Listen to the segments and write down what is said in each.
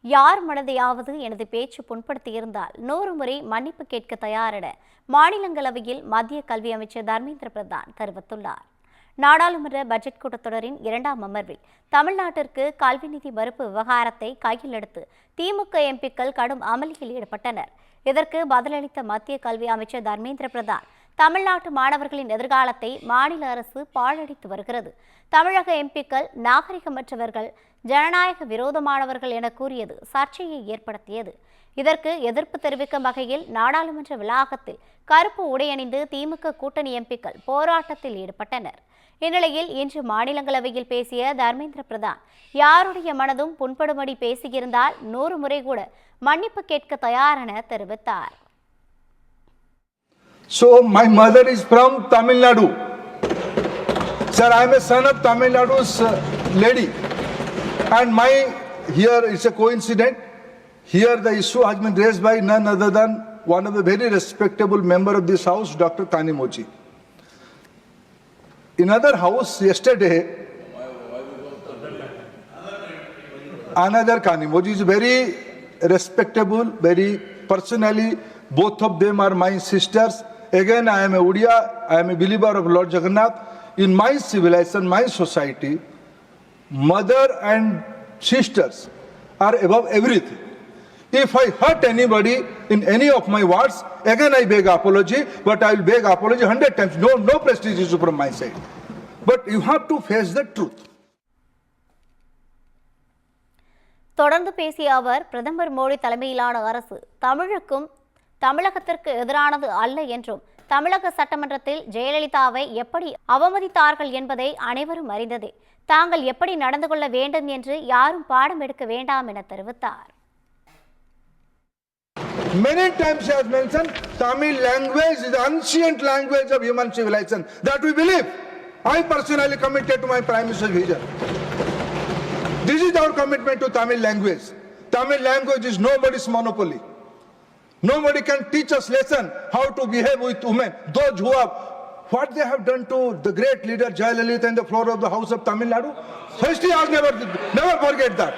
யார் மனதையாவது எனது பேச்சு புண்படுத்தியிருந்தால் 100 முறை மன்னிப்பு கேட்க தயார் என மாநிலங்களவையில் மத்திய கல்வி அமைச்சர் தர்மேந்திர பிரதான் தெரிவித்துள்ளார். நாடாளுமன்ற பட்ஜெட் கூட்டத்தொடரின் 2ஆம் அமர்வில் தமிழ்நாட்டிற்கு கல்வி நிதி மறுப்பு விவகாரத்தை கையில் எடுத்து திமுக எம்பிக்கள் கடும் அமளியில் ஈடுபட்டனர். இதற்கு பதிலளித்த மத்திய கல்வி அமைச்சர் தர்மேந்திர பிரதான், தமிழ்நாட்டு மாணவர்களின் எதிர்காலத்தை மாநில அரசு பாழடித்து வருகிறது. தமிழக எம்பிக்கள் நாகரிகமற்றவர்கள், ஜனநாயக விரோதமானவர்கள் என கூறியது சர்ச்சையை ஏற்படுத்தியது. இதற்கு எதிர்ப்பு தெரிவிக்கும் வகையில் நாடாளுமன்ற வளாகத்தில் கருப்பு உடையணிந்து திமுக கூட்டணி எம்பிக்கள் போராட்டத்தில் ஈடுபட்டனர். இந்நிலையில் இன்று மாநிலங்களவையில் பேசிய தர்மேந்திர பிரதான், யாருடைய மனதும் புண்படும்படி பேசியிருந்தால் 100 முறை கூட மன்னிப்பு கேட்க தயார் என தெரிவித்தார். So my mother is from Tamil Nadu. Sir, I am a son of Tamil Nadu's lady. And here it's a coincidence. Here the issue has been raised by none other than one of the very respectable member of this house, Dr. Kanimoji. In other house yesterday, another Kanimoji is very respectable, very personally, both of them are my sisters. Again, I am a Udiya, I am a believer of Lord Jagannath. In my civilization, my society, mother and sisters are above everything. If I hurt anybody in any of my words, again I beg apology, but I will beg apology 100 times. No prestige issue from my side. But you have to face the truth. தொடர்ந்து பேசிய அவர், பிரதமர் மோடி தலைமையிலான அரசு தமிழகத்திற்கு எதிரானது அல்ல என்றும், தமிழக சட்டமன்றத்தில் ஜெயலலிதாவை எப்படி அவமதித்தார்கள் என்பதை அனைவரும் அறிந்ததே. தாங்கள் எப்படி நடந்து கொள்ள வேண்டும் என்று யாரும் பாடம் எடுக்க வேண்டாம் என தெரிவித்தார். Many times she has mentioned Tamil language is the ancient language of human civilization. That we believe. I personally committed to my Prime Minister's vision. This is our commitment to Tamil language. Tamil language is nobody's monopoly. Nobody can teach us lesson how to behave with women. Those who have what they have done to the great leader Jayalalitha in the floor of the house of Tamil Nadu, history has never forget that.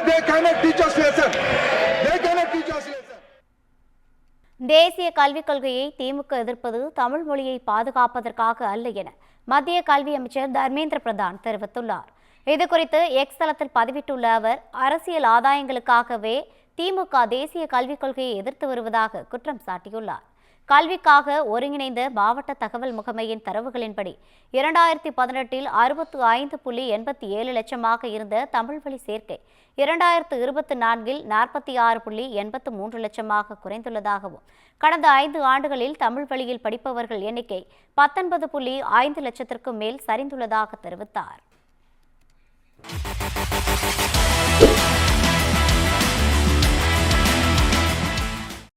They cannot teach us lesson. They cannot teach us lesson. தேசிய கல்விக் கொள்கையை திமுக எதிர்ப்பது தமிழ் மொழியை பாதுகாப்பதற்காக அல்ல என மத்திய கல்வி அமைச்சர் தர்மேந்திர பிரதான் தெரிவித்துள்ளார். இதுகுறித்து எக்ஸ் தளத்தில் பதிவிட்டுள்ள அவர், அரசியல் ஆதாயங்களுக்காகவே திமுக தேசிய கல்விக் கொள்கையை எதிர்த்து வருவதாக குற்றம் சாட்டியுள்ளார். கல்விக்காக ஒருங்கிணைந்த மாவட்ட தகவல் முகமையின் தரவுகளின்படி 2018 65.87 லட்சமாக இருந்த தமிழ் வழி சேர்க்கை 2024 46.83 லட்சமாக குறைந்துள்ளதாகவும், கடந்த 5 ஆண்டுகளில் தமிழ் வழியில் படிப்பவர்கள் எண்ணிக்கை 19.5 லட்சத்திற்கும் மேல் சரிந்துள்ளதாக தெரிவித்தார்.